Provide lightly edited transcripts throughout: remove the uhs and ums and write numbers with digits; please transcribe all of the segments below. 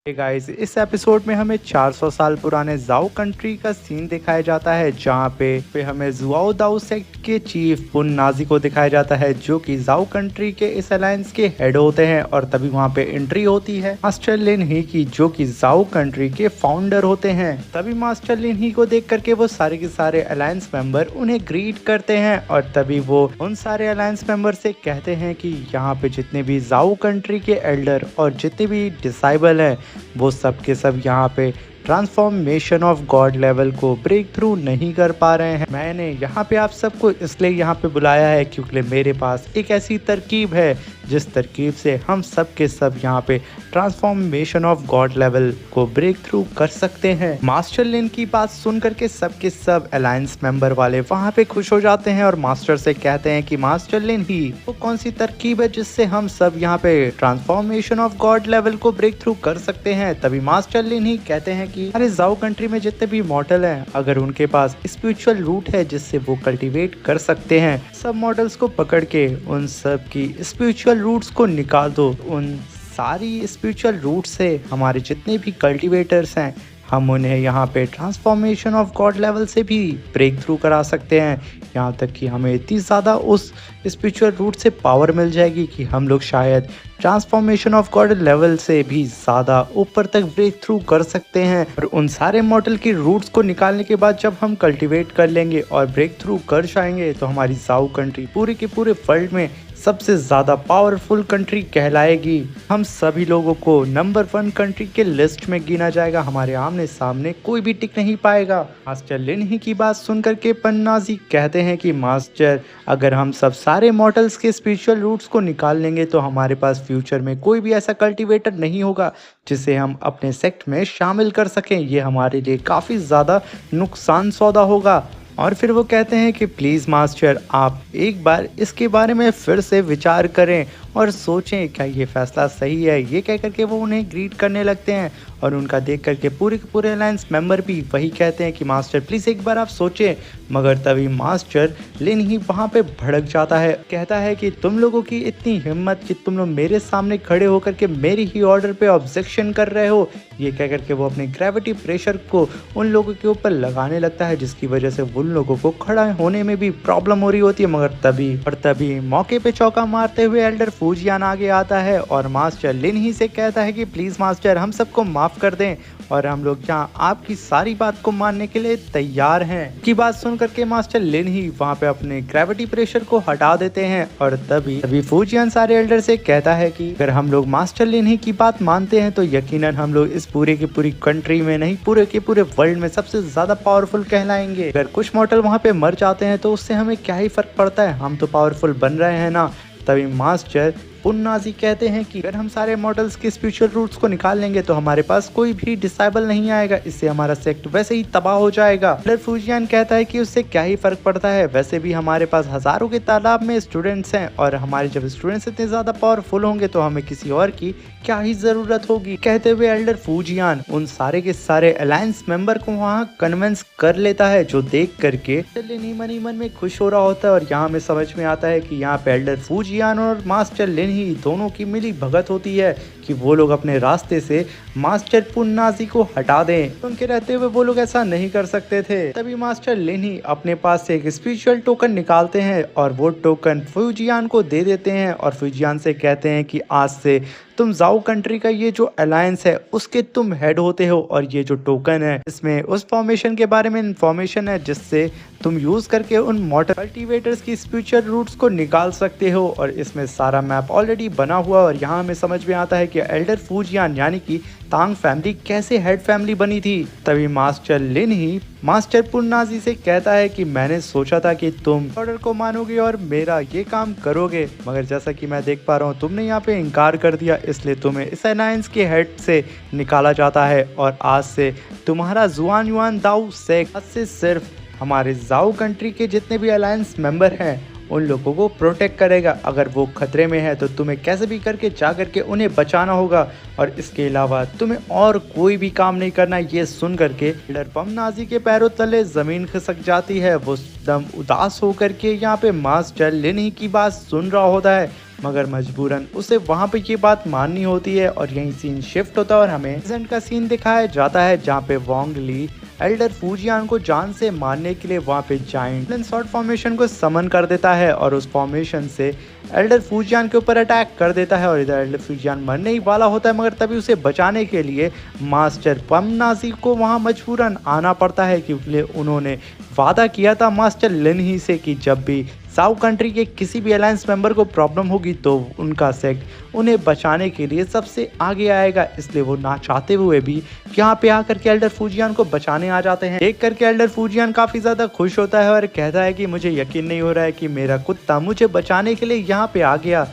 Guys, इस episode में हमें 400 साल पुराने जाओ कंट्री का सीन दिखाया जाता है, जहाँ पे हमें जुआओ दाओ सेक्ट के चीफ पुन नाजी को दिखाया जाता है, जो कि जाओ कंट्री के इस अलायंस के हेड होते हैं। और तभी वहाँ पे एंट्री होती है मास्टर लिन ही की, जो कि जाओ कंट्री के फाउंडर होते हैं। तभी मास्टर लिन ही को देख करके वो सारे के सारे अलायंस मेंबर उन्हें ग्रीट करते हैं, और तभी वो उन सारे अलायंस मेंबर से कहते हैं कि यहाँ पे जितने भी जाओ कंट्री के एल्डर और जितने भी डिसाइबल हैं, वो सब के सब यहाँ पे ट्रांसफॉर्मेशन ऑफ गॉड लेवल को ब्रेक थ्रू नहीं कर पा रहे हैं। मैंने यहाँ पे आप सबको इसलिए यहाँ पे बुलाया है क्योंकि मेरे पास एक ऐसी तरकीब है जिस तरकीब से हम सब के सब यहाँ पे ट्रांसफॉर्मेशन ऑफ गॉड लेवल को ब्रेक थ्रू कर सकते हैं। मास्टर लिन की बात सुन करके सब के सब अलायंस मेंबर वाले वहाँ पे खुश हो जाते हैं और मास्टर से कहते हैं कि मास्टर लिन ही वो कौन सी तरकीब है जिससे हम सब यहाँ पे ट्रांसफॉर्मेशन ऑफ गॉड लेवल को ब्रेक थ्रू कर सकते हैं। तभी मास्टर लिन ही कहते हैं कि अरे जाओ कंट्री में जितने भी मॉडल हैं, अगर उनके पास स्पिरिचुअल रूट है जिससे वो कल्टीवेट कर सकते हैं, सब मॉडल्स को पकड़ के उन सब की स्पिरिचुअल रूट्स को निकाल दो। उन सारी स्पिरिचुअल रूट से हमारे जितने भी कल्टीवेटर्स हैं, हम उन्हें यहाँ पे ट्रांसफॉर्मेशन ऑफ गॉड लेवल से भी ब्रेक थ्रू करा सकते हैं। यहाँ तक कि हमें इतनी ज़्यादा उस स्पिरिचुअल रूट से पावर मिल जाएगी कि हम लोग शायद ट्रांसफॉर्मेशन ऑफ गॉड लेवल से भी ज़्यादा ऊपर तक ब्रेक थ्रू कर सकते हैं। और उन सारे मॉडल की रूट्स को निकालने के बाद जब हम कल्टीवेट कर लेंगे और ब्रेक थ्रू कर जाएंगे, तो हमारी जाओ कंट्री पूरे के पूरे वर्ल्ड में सबसे ज़्यादा पावरफुल कंट्री कहलाएगी। हम सभी लोगों को नंबर 1 कंट्री के लिस्ट में गिना जाएगा। हमारे आमने सामने कोई भी टिक नहीं पाएगा। मास्टर लिन ही की बात सुन करके पन्नाजी कहते हैं कि मास्टर, अगर हम सब सारे मॉडल्स के स्पिरिचुअल रूट्स को निकाल लेंगे तो हमारे पास फ्यूचर में कोई भी ऐसा कल्टीवेटर नहीं होगा जिसे हम अपने सेक्ट में शामिल कर सकें। ये हमारे लिए काफ़ी ज़्यादा नुकसान सौदा होगा। और फिर वो कहते हैं कि प्लीज़ मास्टर, आप एक बार इसके बारे में फिर से विचार करें और सोचें क्या ये फैसला सही है। ये कह करके वो उन्हें ग्रीट करने लगते हैं, और उनका देख करके पूरे के पूरे अलायंस मेंबर भी वही कहते हैं कि मास्टर प्लीज़ एक बार आप सोचें। मगर तभी मास्टर लिन ही वहाँ पे भड़क जाता है, कहता है कि तुम लोगों की इतनी हिम्मत कि तुम लोग मेरे सामने खड़े होकर के मेरी ही ऑर्डर पे ऑब्जेक्शन कर रहे हो। ये कह करके वो अपने ग्रेविटी प्रेशर को उन लोगों के ऊपर लगाने लगता है, जिसकी वजह से उन लोगों को खड़ा होने में भी प्रॉब्लम हो रही होती है। मगर तभी मौके पे चौका मारते हुए एल्डर फूजियान आगे आता है और मास्टर लिन ही से कहता है कि प्लीज़ मास्टर, हम सबको माफ़ कर दें और हम लोग यहाँ आपकी सारी बात को मानने के लिए तैयार हैं। की बात सुन करके मास्टर लिन ही वहाँ पे अपने ग्रेविटी प्रेशर को हटा देते हैं, और तभी फूजियान सारे एल्डर से कहता है कि अगर हम लोग मास्टर लिन ही की बात मानते हैं तो यकीनन हम लोग इस पूरे की पूरी कंट्री में नहीं, पूरे के पूरे वर्ल्ड में सबसे ज्यादा पावरफुल कहलाएंगे। अगर कुछ मॉडल वहाँ पे मर जाते हैं तो उससे हमें क्या ही फर्क पड़ता है, हम तो पावरफुल बन रहे हैं ना। तभी मास्टर पुन्नाजी कहते हैं कि अगर हम सारे मॉडल्स के स्पिरिचुअल रूट्स को निकाल लेंगे तो हमारे पास कोई भी डिसाइबल नहीं आएगा, इससे हमारा सेक्ट वैसे ही तबाह हो जाएगा। फूजियान कहता है कि उससे क्या ही फर्क पड़ता है, वैसे भी हमारे पास हजारों के तादाद में स्टूडेंट्स हैं, और हमारे जब स्टूडेंट्स इतने ज्यादा पावरफुल होंगे तो हमें किसी और की क्या ही जरूरत होगी। कहते हुए एल्डर फूजियान उन सारे के सारे अलायंस मेंबर को वहाँ कन्विंस कर लेता है, जो देख करके लिन मन ही मन में खुश हो रहा होता है। और यहाँ हमें समझ में आता है कि यहाँ पे एल्डर फूजियान और मास्टर लिन ही दोनों की मिली भगत होती है कि वो लोग अपने रास्ते से मास्टर पुन्नाजी को हटा दें। उनके रहते हुए वो लोग ऐसा नहीं कर सकते थे। तभी मास्टर लिन ही अपने पास से एक स्पिरिचुअल टोकन निकालते हैं और वो टोकन फूजियान को दे देते हैं, और फूजियान से कहते हैं कि आज से तुम जाओ कंट्री का ये जो अलायंस है उसके तुम हेड होते हो, और ये जो टोकन है इसमें उस फॉर्मेशन के बारे में इंफॉर्मेशन है जिससे तुम यूज करके उन मॉडल कल्टीवेटर्स की स्पिरिचुअल रूट्स को निकाल सकते हो। और इसमें सारा मैप ऑलरेडी बना हुआ, और यहाँ हमें समझ में आता है कि एल्डर फूजियान यानी कि तांग फैमिली कैसे हेड फैमिली बनी थी। तभी मास्टर लिन ही मास्टर पुन्नाजी से कहता है कि मैंने सोचा था कि तुम ऑर्डर को मानोगे और मेरा ये काम करोगे, मगर जैसा कि मैं देख पा रहा हूँ तुमने यहाँ पे इनकार कर दिया, इसलिए तुम्हें इस अलायंस के हेड से निकाला जाता है। और आज से तुम्हारा जुआन युआन दाऊ सेक्ट आज से सिर्फ हमारे जाओ कंट्री के जितने भी अलायंस मेंबर हैं उन लोगों को प्रोटेक्ट करेगा। अगर वो खतरे में है तो तुम्हें कैसे भी करके जा करके उन्हें बचाना होगा, और इसके अलावा तुम्हें और कोई भी काम नहीं करना। ये सुन करके एल्डर पमनाजी के पैरों तले जमीन खिसक जाती है। वो एकदम उदास होकर के यहाँ पे मास्टर लिन ही की बात सुन रहा होता है। मगर मजबूरन उसे वहाँ पे ये बात माननी होती है और यही सीन शिफ्ट होता है और हमें प्रेजेंट का सीन दिखाया जाता है जहाँ पे वोंग ली एल्डर फूजियान को जान से मारने के लिए वहाँ पे जाइंट शॉर्ट फॉर्मेशन को समन कर देता है और उस फॉर्मेशन से एल्डर फूजियान के ऊपर अटैक कर देता है और इधर एल्डर फूजियान मरने ही वाला होता है, मगर तभी उसे बचाने के लिए मास्टर पम नाजी को वहाँ मजबूरन आना पड़ता है क्योंकि उन्होंने वादा किया था मास्टर लिन ही से कि जब भी जाओ कंट्री के किसी भी अलायंस मेंबर को प्रॉब्लम होगी तो उनका सेक्ट उन्हें बचाने के लिए सबसे आगे आएगा। इसलिए वो ना चाहते हुए भी यहाँ पे आकर के एल्डर फूजियान को बचाने आ जाते हैं। देख करके एल्डर फूजियान काफ़ी ज़्यादा खुश होता है और कहता है कि मुझे यकीन नहीं हो रहा है कि मेरा कुत्ता मुझे बचाने के लिए यहाँ पे आ गया।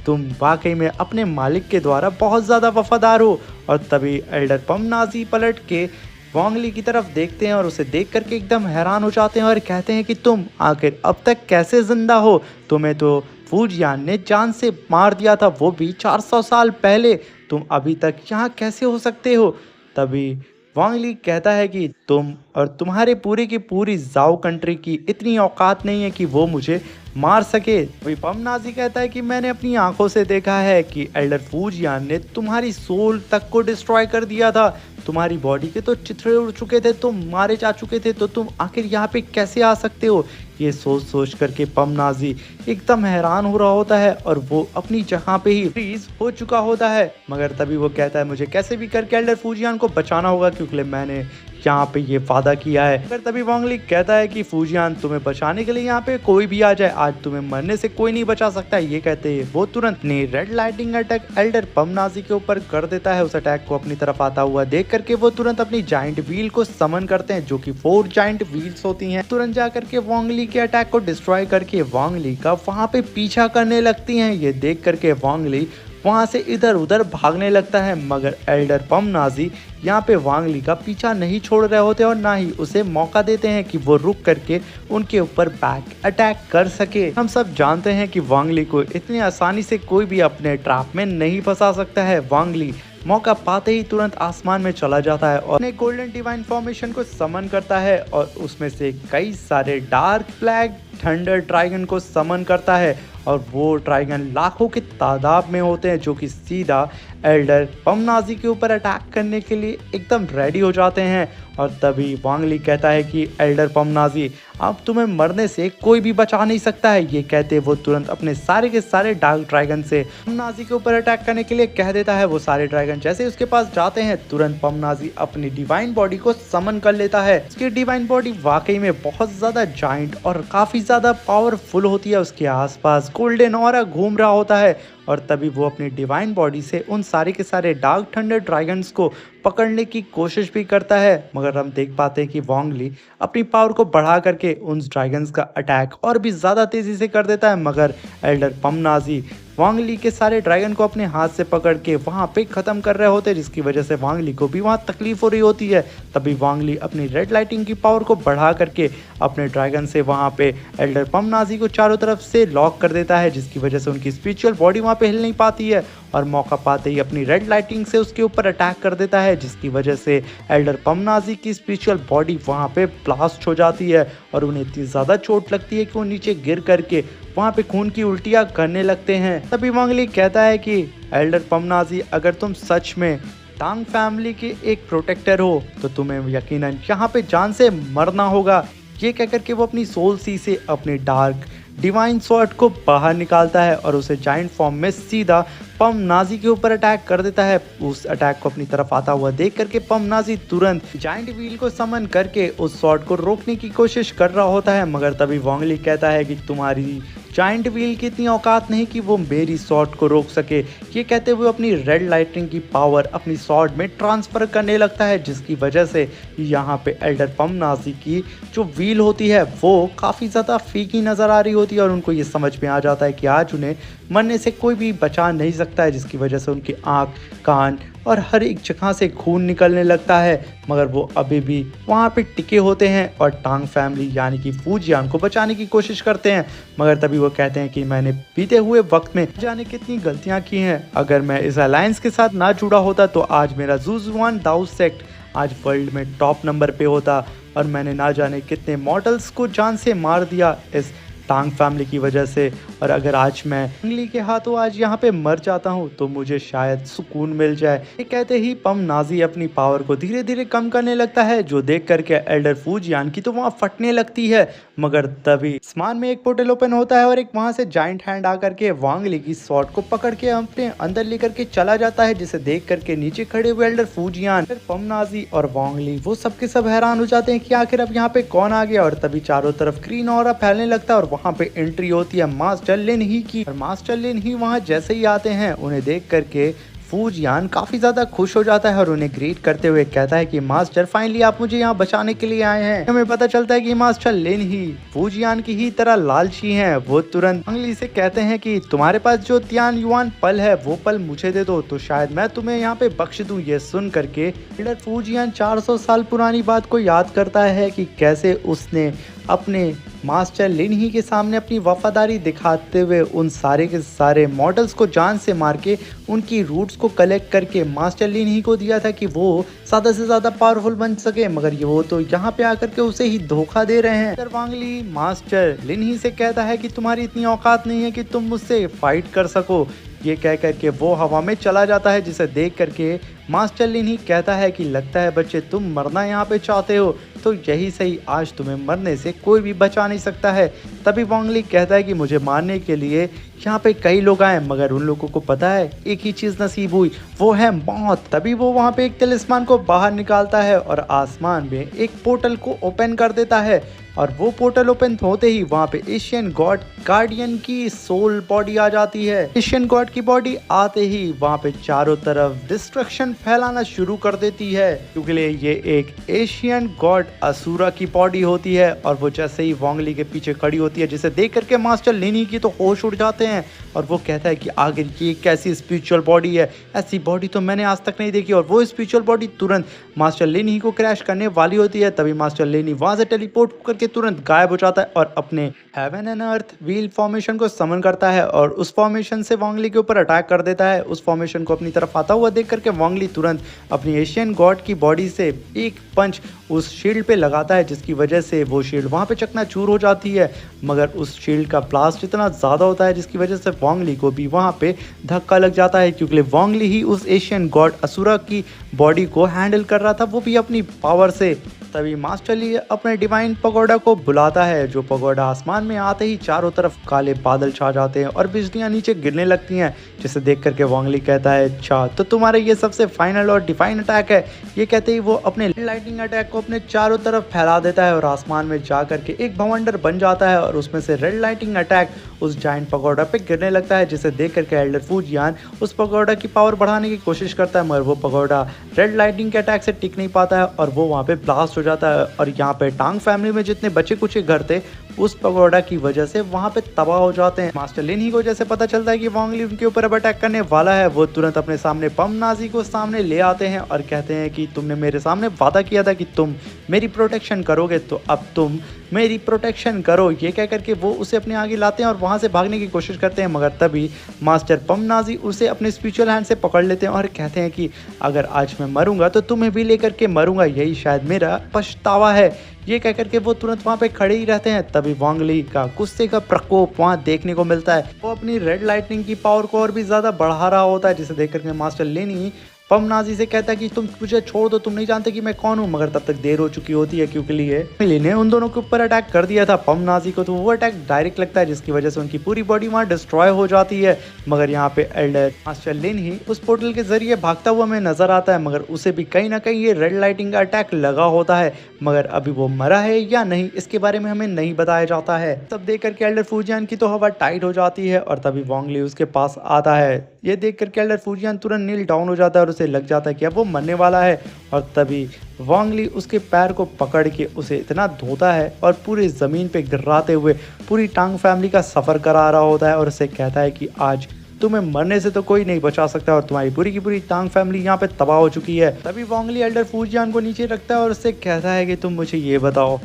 तुम वाकई में अपने मालिक के द्वारा बहुत ज़्यादा वफादार हो। और तभी एल्डर पम नाजी पलट के वोंग ली की तरफ देखते हैं और उसे देख करके एकदम हैरान हो जाते हैं और कहते हैं कि तुम आखिर अब तक कैसे जिंदा हो? तुम्हें तो फूजियान ने जान से मार दिया था, वो भी 400 साल पहले। तुम अभी तक यहाँ कैसे हो सकते हो? तभी वोंग ली कहता है कि तुम और तुम्हारे पूरी की पूरी जाओ कंट्री की इतनी औकात नहीं है कि वो मुझे मार सके। वही पम नाजी कहता है कि मैंने अपनी आंखों से देखा है कि एल्डर फूजियान ने तुम्हारी सोल तक को डिस्ट्रॉय कर दिया था। तुम्हारी बॉडी के तो चिथड़े उड़ चुके थे, तुम मारे जा चुके थे, तो तुम आखिर यहाँ पे कैसे आ सकते हो? ये सोच सोच करके पम नाजी एकदम हैरान हो रहा होता है और वो अपनी जगह पे ही फ्रीज हो चुका होता है। मगर तभी वो कहता है मुझे कैसे भी करके एल्डर फूजियान को बचाना होगा क्योंकि मैंने यहाँ पे ये वादा किया है। मगर तभी वोंग ली कहता है कि फूजियान तुम्हें बचाने के लिए यहाँ पे कोई भी आ जाए, आज तुम्हें मरने से कोई नहीं बचा सकता। ये कहते हैं वो तुरंत अपनी रेड लाइटिंग अटैक एल्डर पम नाजी के ऊपर कर देता है। उस अटैक को अपनी तरफ आता हुआ देख करके वो तुरंत अपनी जाइंट व्हील को समन करते हैं जो कि 4 जाइंट व्हील्स होती हैं। तुरंत जा करके वोंग ली के अटैक को डिस्ट्रॉय करके वोंग ली का वहाँ पे पीछा करने लगती हैं। ये देख करके वोंग ली वहाँ से इधर उधर भागने लगता है, मगर एल्डर पम नाजी यहाँ पे वोंग ली का पीछा नहीं छोड़ रहे होते और ना ही उसे मौका देते हैं कि वो रुक करके उनके ऊपर बैक अटैक कर सके। हम सब जानते हैं कि वोंग ली को इतनी आसानी से कोई भी अपने ट्रैप में नहीं फंसा सकता है। वोंग ली मौका पाते ही तुरंत आसमान में चला जाता है और अपने गोल्डन डिवाइन फॉर्मेशन को समन करता है और उसमें से कई सारे डार्क फ्लैग थंडर ड्रैगन को समन करता है और वो ड्रैगन लाखों की तादाद में होते हैं जो कि सीधा एल्डर पम नाजी के ऊपर अटैक करने के लिए एकदम रेडी हो जाते हैं। और तभी वोंग ली कहता है कि एल्डर पम नाजी अब तुम्हें मरने से कोई भी बचा नहीं सकता है। ये कहते वो तुरंत अपने सारे के सारे डार्क ड्रैगन से पम नाजी के ऊपर अटैक करने के लिए कह देता है। वो सारे ड्रैगन जैसे उसके पास जाते हैं तुरंत पम नाजी अपनी डिवाइन बॉडी को समन कर लेता है। उसकी डिवाइन बॉडी वाकई में बहुत ज्यादा जाइंट और काफी ज्यादा पावरफुल होती है। उसके आसपास गोल्डन ऑरा घूम रहा होता है और तभी वो अपनी डिवाइन बॉडी से उन सारे के सारे डार्क थंडर ड्रैगन्स को पकड़ने की कोशिश भी करता है। मगर हम देख पाते हैं कि वोंग ली अपनी पावर को बढ़ा करके उन ड्रैगन्स का अटैक और भी ज़्यादा तेज़ी से कर देता है। मगर एल्डर पम नाजी वोंग ली के सारे ड्रैगन को अपने हाथ से पकड़ के वहाँ पे ख़त्म कर रहे होते हैं, जिसकी वजह से वोंग ली को भी वहाँ तकलीफ हो रही होती है। तभी वोंग ली अपनी रेड लाइटिंग की पावर को बढ़ा करके अपने ड्रैगन से वहाँ पे एल्डर पम नाजी को चारों तरफ से लॉक कर देता है, जिसकी वजह से उनकी स्पिरिचुअल बॉडी वहाँ पे हिल नहीं पाती है और मौका पाते ही अपनी रेड लाइटिंग से उसके ऊपर अटैक कर देता है, जिसकी वजह से एल्डर पम नाजी की स्पिरिचुअल बॉडी वहाँ पे ब्लास्ट हो जाती है और उन्हें इतनी ज़्यादा चोट लगती है कि वो नीचे गिर करके वहाँ पे खून की उल्टियाँ करने लगते हैं। तभी वोंग ली कहता है कि एल्डर पम नाजी अगर तुम सच में टांग फैमिली के एक प्रोटेक्टर हो तो तुम्हें यकीनन यहाँ पे जान से मरना होगा। ये कहकर के वो अपनी सोल सी से अपने डार्क डिवाइन स्वॉर्ड को बाहर निकालता है और उसे जाइंट फॉर्म में सीधा पम नाजी के ऊपर अटैक कर देता है। उस अटैक को अपनी तरफ आता हुआ देख करके पम नाजी तुरंत जाइंट व्हील को समन करके उस स्वॉर्ड को रोकने की कोशिश कर रहा होता है। मगर तभी वोंग ली कहता है कि तुम्हारी जाइंट व्हील की इतनी औकात नहीं कि वो मेरी स्वॉर्ड को रोक सके। ये कहते हुए अपनी रेड लाइटिंग की पावर अपनी स्वॉर्ड में ट्रांसफर करने लगता है, जिसकी वजह से यहाँ पे एल्डर पम नाजी की जो व्हील होती है वो काफ़ी ज़्यादा फीकी नज़र आ रही होती है और उनको ये समझ में आ जाता है कि आज उन्हें मरने से कोई भी बचा नहीं सकता है, जिसकी वजह से उनकी आँख, कान और हर एक जगह से खून निकलने लगता है। मगर वो अभी भी वहाँ पे टिके होते हैं और टांग फैमिली यानी कि फूजियान को बचाने की कोशिश करते हैं। मगर तभी वो कहते हैं कि मैंने बीते हुए वक्त में जाने कितनी गलतियाँ की हैं। अगर मैं इस अलायंस के साथ ना जुड़ा होता तो आज मेरा ज़ुज़ुआन दाऊ सेक्ट आज वर्ल्ड में टॉप नंबर पे होता और मैंने ना जाने कितने मॉडल्स को जान से मार दिया इस टांग फैमिली की वजह से। और अगर आज मैं अंगली के हाथों आज यहाँ पे मर जाता हूँ तो मुझे शायद सुकून मिल जाए। ये कहते ही पम नाजी अपनी पावर को धीरे धीरे कम करने लगता है, जो देख करके एल्डर फूजियान की तो वहाँ फटने लगती है। मगर तभी आसमान में एक पोर्टल ओपन होता है और एक वहां से जाइंट हैंड आकर के वांग ली की स्वॉर्ड को पकड़ के अपने अंदर लेकर के चला जाता है, जिसे देख करके नीचे खड़े हुए एल्डर फूजियान, पम नाजी और वांग ली वो सबके सब हैरान हो जाते हैं कि आखिर अब यहाँ पे कौन आ गया। और तभी चारों तरफ ग्रीन ऑरा फैलने लगता है और वहाँ पे एंट्री होती है मास्टर लिन ही की। और मास्टर लिन ही वहाँ जैसे ही आते हैं उन्हें देख करके फूजियान काफी ज्यादा खुश हो जाता है और उन्हें ग्रीट करते हुए कहता है कि मास्टर फाइनली आप मुझे यहाँ बचाने के लिए आए हैं। हमें पता चलता है कि मास्टर लिन ही फूजियान की ही तरह लालची हैं। वो तुरंत अंगली से कहते हैं कि तुम्हारे पास जो तियान युआन पल है वो पल मुझे दे दो तो शायद मैं तुम्हें यहाँ पे बख्श दूं। ये सुन करके एल्डर फूजियान 400 साल पुरानी बात को याद करता है कि कैसे उसने अपने मास्टर लिन ही के सामने अपनी वफादारी दिखाते हुए उन सारे के सारे मॉडल्स को जान से मार के उनकी रूट्स को कलेक्ट करके मास्टर लिन ही को दिया था कि वो ज़्यादा से ज़्यादा पावरफुल बन सके। मगर ये वो तो यहाँ पे आकर के उसे ही धोखा दे रहे हैं। वांग ली मास्टर लिन ही से कहता है कि तुम्हारी इतनी औकात नहीं है कि तुम मुझसे फाइट कर सको। ये कह करके वो हवा में चला जाता है, जिसे देख करके मास्टर लिन ही कहता है कि लगता है बच्चे तुम मरना यहाँ पे चाहते हो तो यही सही, आज तुम्हें मरने से कोई भी बचा नहीं सकता है। तभी वांग ली कहता है कि मुझे मारने के लिए यहाँ पे कई लोग आए मगर उन लोगों को पता है एक ही चीज नसीब हुई, वो है मौत। तभी वो वहाँ पे एक तिलिस्मान को बाहर निकालता है और आसमान में एक पोर्टल को ओपन कर देता है। और वो पोर्टल ओपन होते ही वहाँ पे एशियन गॉड गार्डियन की सोल बॉडी आ जाती है। एशियन गॉड की बॉडी आते ही वहाँ पे चारों तरफ डिस्ट्रक्शन फैलाना शुरू कर देती है, क्योंकि ये एक एशियन गॉड असुरा की बॉडी होती है। और वो जैसे ही वांग ली के पीछे खड़ी होती है, जिसे देख करके मास्टर लिनी की तो होश उड़ जाते हैं और वो कहता है कि आखिर ये कैसी स्पिरिचुअल बॉडी है, ऐसी बॉडी तो मैंने आज तक नहीं देखी। और वो स्पिरिचुअल बॉडी तुरंत मास्टर लिनी को क्रैश करने वाली होती है। तभी मास्टर लिनी वहां से टेलीपोर्ट करके तुरंत गायब हो जाता है और अपने heaven and earth wheel formation को समन करता है और उस फॉर्मेशन से वांग ली के ऊपर अटैक कर देता है। उस फॉर्मेशन को अपनी तरफ आता हुआ देख करके वांग ली तुरंत अपनी एशियन गॉड की बॉडी से एक पंच उस शील्ड पे लगाता है, जिसकी वजह से वो शील्ड वहां पे चकनाचूर हो जाती है। मगर उस शील्ड का ब्लास्ट इतना ज़्यादा होता है जिसकी वजह से वांग ली को भी वहां पे धक्का लग जाता है, क्योंकि वांग ली ही उस एशियन गॉड असुरा की बॉडी को हैंडल कर रहा था, वो भी अपनी पावर से। तभी मास्टर ली अपने डिवाइन पगोडा को बुलाता है, जो पगोडा आसमान में आते ही चारों तरफ काले बादल छा जाते हैं और बिजलियां नीचे गिरने लगती हैं, जिसे देख करके वांग ली कहता है अच्छा तो तुम्हारे ये सबसे फाइनल और डिफाइन अटैक है। ये कहते ही वो अपने लाइटनिंग अटैक को अपने चारों तरफ फैला देता है और आसमान में जा करके एक भवंडर बन जाता है और उसमें से रेड लाइटिंग अटैक उस जाइंट पगोडा पे गिरने लगता है, जिसे देख करके एल्डर फूजियान उस पगोडा की पावर बढ़ाने की कोशिश करता है, मगर वो पगोडा रेड लाइटिंग के अटैक से टिक नहीं पाता है और वो वहाँ पे ब्लास्ट हो जाता है। और यहाँ पे टांग फैमिली में जितने बचे कुछ घर थे उस पगोडा की वजह से वहाँ पे तबाह हो जाते हैं। मास्टर लिन ही को जैसे पता चलता है कि वांग ली उनके ऊपर अब अटैक करने वाला है, वो तुरंत अपने सामने पम नाजी को सामने ले आते हैं और कहते हैं कि तुमने मेरे सामने वादा किया था कि तुम मेरी प्रोटेक्शन करोगे, तो अब तुम मेरी प्रोटेक्शन करो। ये कह करके वो उसे अपने आगे लाते हैं और वहाँ से भागने की कोशिश करते हैं, मगर तभी मास्टर पम नाजी उसे अपने स्पिरिचुअल हैंड से पकड़ लेते हैं और कहते हैं कि अगर आज मैं मरूंगा तो तुम्हें भी लेकर के मरूंगा, यही शायद मेरा पछतावा है। ये कह करके वो तुरंत वहाँ पे खड़े ही रहते हैं। तभी वांग ली का गुस्से का प्रकोप वहाँ देखने को मिलता है, वो अपनी रेड लाइटनिंग की पावर को और भी ज़्यादा बढ़ा रहा होता है, जिसे देख करके मास्टर लिनी पम नाजी से कहता है कि तुम मुझे छोड़ दो, तुम नहीं जानते कि मैं कौन हूँ। मगर तब तक देर हो चुकी होती है, क्योंकि लिए ने उन दोनों के ऊपर अटैक कर दिया था पम नाजी को, तो वो अटैक डायरेक्ट लगता है, जिसकी वजह से उनकी पूरी बॉडी वहाँ डिस्ट्रॉय हो जाती है। मगर यहाँ पे एल्डर मास्टर लिन ही उस पोर्टल के जरिए भागता हुआ हमें नजर आता है, मगर उसे भी कहीं ना कहीं ये रेड लाइटिंग का अटैक लगा होता है, मगर अभी वो मरा है या नहीं इसके बारे में हमें नहीं बताया जाता है। तब देख करके एल्डर फूजियान की तो हवा टाइट हो जाती है और तभी वांग ली उसके पास आता है। ये देख करके एल्डर फूजियान तुरंत नील डाउन हो जाता है और उसे लग जाता है कि अब वो मरने वाला है। और तभी वांग ली उसके पैर को पकड़ के उसे इतना धोता है और पूरी ज़मीन पे गिराते हुए पूरी टांग फैमिली का सफ़र करा रहा होता है और उसे कहता है कि आज तुम्हें मरने से तो कोई नहीं बचा सकता और तुम्हारी पूरी की पूरी टांग फैमिली यहाँ पे तबाह हो चुकी है। तभी वांग ली एल्डर फूजियान को नीचे रखता है और उससे कहता है कि तुम मुझे ये बताओ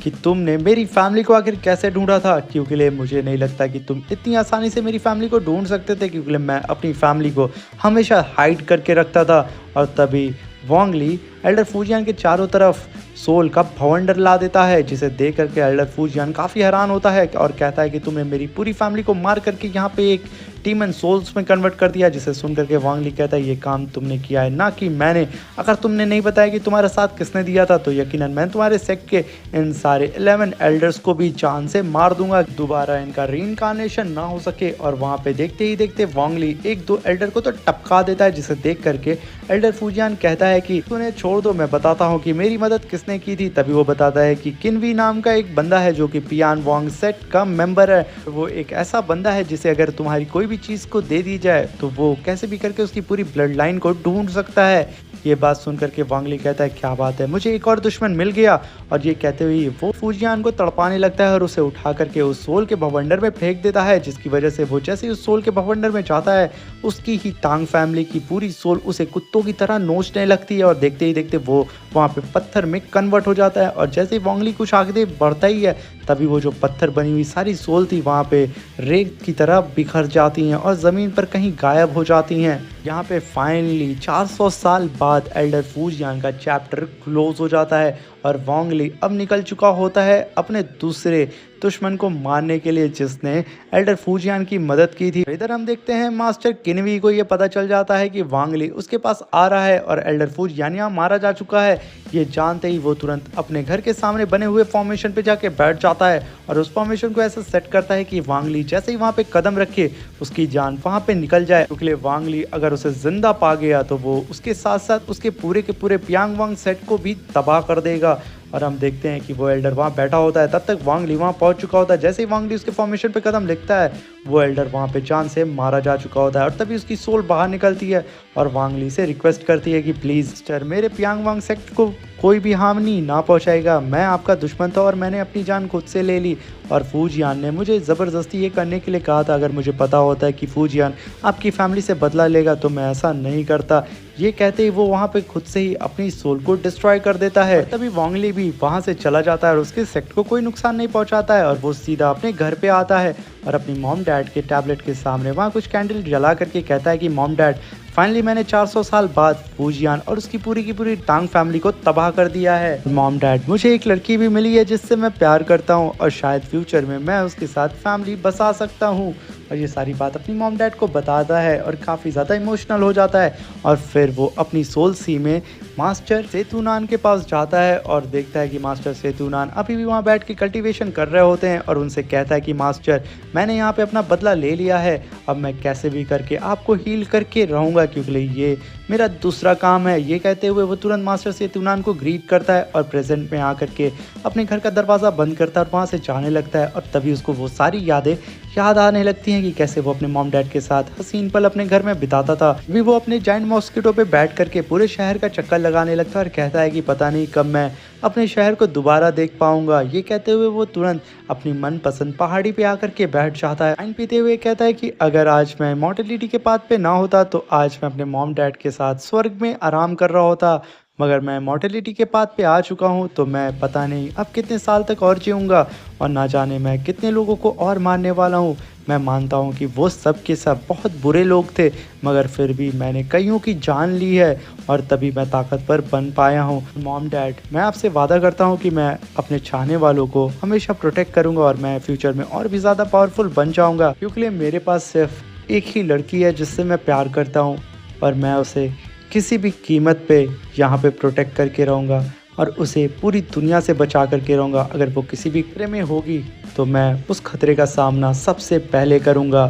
कि तुमने मेरी फैमिली को आखिर कैसे ढूंढा था, क्योंकि मुझे नहीं लगता कि तुम इतनी आसानी से मेरी फैमिली को ढूंढ सकते थे, क्योंकि मैं अपनी फैमिली को हमेशा हाइड करके रखता था। और तभी वांग ली एल्डर फूजियान के चारों तरफ सोल का भवंडर ला देता है, जिसे देख करके एल्डर फूजियान काफ़ी हैरान होता है और कहता है कि तुमने मेरी पूरी फैमिली को मार करके यहाँ पे एक डीमन सोल्स में कन्वर्ट कर दिया। जिसे सुन करके वांग ली कहता है ये काम तुमने किया है, ना कि मैंने। अगर तुमने नहीं बताया कि तुम्हारा साथ किसने दिया था तो यकीनन मैं तुम्हारे सेक्ट के इन सारे 11 एल्डर्स को भी जान से मार दूंगा, दोबारा इनका रीइंकार्नेशन ना हो सके। और वहाँ पे देखते ही देखते वांग ली एक दो एल्डर को तो टपका देता है, जिसे देख करके एल्डर फूजियान कहता है कि उन्हें छोड़ दो, मैं बताता हूँ कि मेरी मदद किसने की थी। तभी वो बताता है कि किनवी नाम का एक बंदा है जो कि पियान वांग सेट का मेंबर है। वो एक ऐसा बंदा है जिसे अगर तुम्हारी कोई भी चीज़ को दे दी जाए तो वो कैसे भी करके उसकी पूरी ब्लड लाइन को ढूंढ सकता है। ये बात सुनकर के वांग ली कहता है क्या बात है, मुझे एक और दुश्मन मिल गया। और ये कहते हुए वो फूजियान को तड़पाने लगता है और उसे उठा करके उस सोल के भवंडर में फेंक देता है, जिसकी वजह से वो जैसे ही उस सोल के भवंडर में जाता है उसकी ही तांग फैमिली की पूरी सोल उसे कुत्तों की तरह नोचने लगती है। और देखते ही देखते वो वहाँ पे पत्थर में कन्वर्ट हो जाता है। और जैसे ही वांग ली कुछ आगे बढ़ता ही है तभी वो जो पत्थर बनी हुई सारी सोल थी वहाँ पे रेत की तरह बिखर जाती हैं और ज़मीन पर कहीं गायब हो जाती हैं। यहाँ पे फाइनली 400 साल बाद एल्डर फूजियान का चैप्टर क्लोज हो जाता है और वांग ली अब निकल चुका होता है अपने दूसरे दुश्मन को मारने के लिए जिसने एल्डर फूजियान की मदद की थी। इधर हम देखते हैं मास्टर किनवी को ये पता चल जाता है कि वांग ली उसके पास आ रहा है और एल्डर फूजियान यहाँ मारा जा चुका है। ये जानते ही वो तुरंत अपने घर के सामने बने हुए फॉर्मेशन पे जाके बैठ जाता है और उस फॉर्मेशन को ऐसा सेट करता है कि वांग ली जैसे ही वहाँ पे कदम रखे उसकी जान वहाँ पे निकल जाए, क्योंकि वांग ली अगर उसे जिंदा पा गया तो वो उसके साथ साथ उसके पूरे के पूरे पियांग वांग सेट को भी तबाह कर देगा। और हम देखते हैं कि वो एल्डर वहाँ बैठा होता है, तब तक वांग ली वहाँ पहुँच चुका होता है। जैसे ही वांग ली उसके फॉर्मेशन पे कदम लिखता है वो एल्डर वहाँ पे जान से मारा जा चुका होता है। और तभी उसकी सोल बाहर निकलती है और वांग ली से रिक्वेस्ट करती है कि प्लीज़ सर मेरे पियांग वांग सेक्ट को कोई भी हानि ना पहुंचाएगा, मैं आपका दुश्मन था और मैंने अपनी जान खुद से ले ली। और फूजियान ने मुझे ज़बरदस्ती ये करने के लिए कहा था, अगर मुझे पता होता है कि फूजियान आपकी फैमिली से बदला लेगा तो मैं ऐसा नहीं करता। ये कहते ही वो वहाँ पे खुद से ही अपनी सोल को डिस्ट्रॉय कर देता है। तभी वांग ली भी वहाँ से चला जाता है और उसके सेक्ट को कोई नुकसान नहीं पहुँचाता है और वो सीधा अपने घर पे आता है और अपनी मॉम डैड के टैबलेट के सामने वहाँ कुछ कैंडल जला करके कहता है कि मॉम डैड फाइनली मैंने 400 साल बाद फूजियान और उसकी पूरी की पूरी टांग फैमिली को तबाह कर दिया है। मॉम डैड मुझे एक लड़की भी मिली है जिससे मैं प्यार करता हूँ और शायद फ्यूचर में मैं उसके साथ फैमिली बसा सकता हूँ। और ये सारी बात अपनी मॉम डैड को बताता है और काफ़ी ज़्यादा इमोशनल हो जाता है। और फिर वो अपनी सोल सी में मास्टर सेतुनान के पास जाता है और देखता है कि मास्टर सेतुनान अभी भी वहाँ बैठ के कल्टीवेशन कर रहे होते हैं और उनसे कहता है कि मास्टर मैंने यहाँ पे अपना बदला ले लिया है, अब मैं कैसे भी करके आपको हील करके रहूँगा क्योंकि ये मेरा दूसरा काम है। ये कहते हुए वो तुरंत मास्टर सेतुनान को ग्रीट करता है और प्रेजेंट में आकर के अपने घर का दरवाज़ा बंद करता है और वहाँ से जाने लगता है। और तभी उसको वो सारी यादें याद आने लगती हैं कि कैसे वो अपने मॉम डैड के साथ हसीन पल अपने घर में बिताता था। भी वो अपने जाइंट मॉस्किटो पे बैठ करके पूरे शहर का चक्कर लगाने लगता है और कहता है कि पता नहीं कब मैं अपने शहर को दोबारा देख पाऊंगा। ये कहते हुए वो तुरंत अपनी मनपसंद पहाड़ी पे आकर के बैठ जाता है। वाइन पीते हुए कहता है कि अगर आज मैं इमॉर्टलिटी के पाथ पे ना होता तो आज मैं अपने मॉम डैड के साथ स्वर्ग में आराम कर रहा होता, मगर मैं मॉर्टेलिटी के पाथ पे आ चुका हूँ तो मैं पता नहीं अब कितने साल तक और जीऊँगा और ना जाने मैं कितने लोगों को और मारने वाला हूँ। मैं मानता हूँ कि वो सब के सब बहुत बुरे लोग थे, मगर फिर भी मैंने कईयों की जान ली है और तभी मैं ताकतवर बन पाया हूँ। मॉम डैड मैं आपसे वादा करता हूँ कि मैं अपने चाहने वालों को हमेशा प्रोटेक्ट करूँगा और मैं फ्यूचर में और भी ज़्यादा पावरफुल बन जाऊँगा, क्योंकि मेरे पास सिर्फ एक ही लड़की है जिससे मैं प्यार करता हूँ और मैं उसे किसी भी कीमत पे यहाँ पे प्रोटेक्ट करके रहूँगा और उसे पूरी दुनिया से बचा करके रहूँगा। अगर वो किसी भी खतरे में होगी तो मैं उस खतरे का सामना सबसे पहले करूँगा।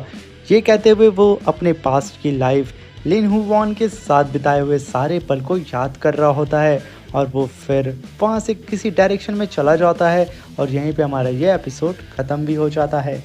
ये कहते हुए वो अपने पास्ट की लाइफ लिन हू वॉन के साथ बिताए हुए सारे पल को याद कर रहा होता है और वो फिर वहाँ से किसी डायरेक्शन में चला जाता है और यहीं पे हमारा ये एपिसोड ख़त्म भी हो जाता है।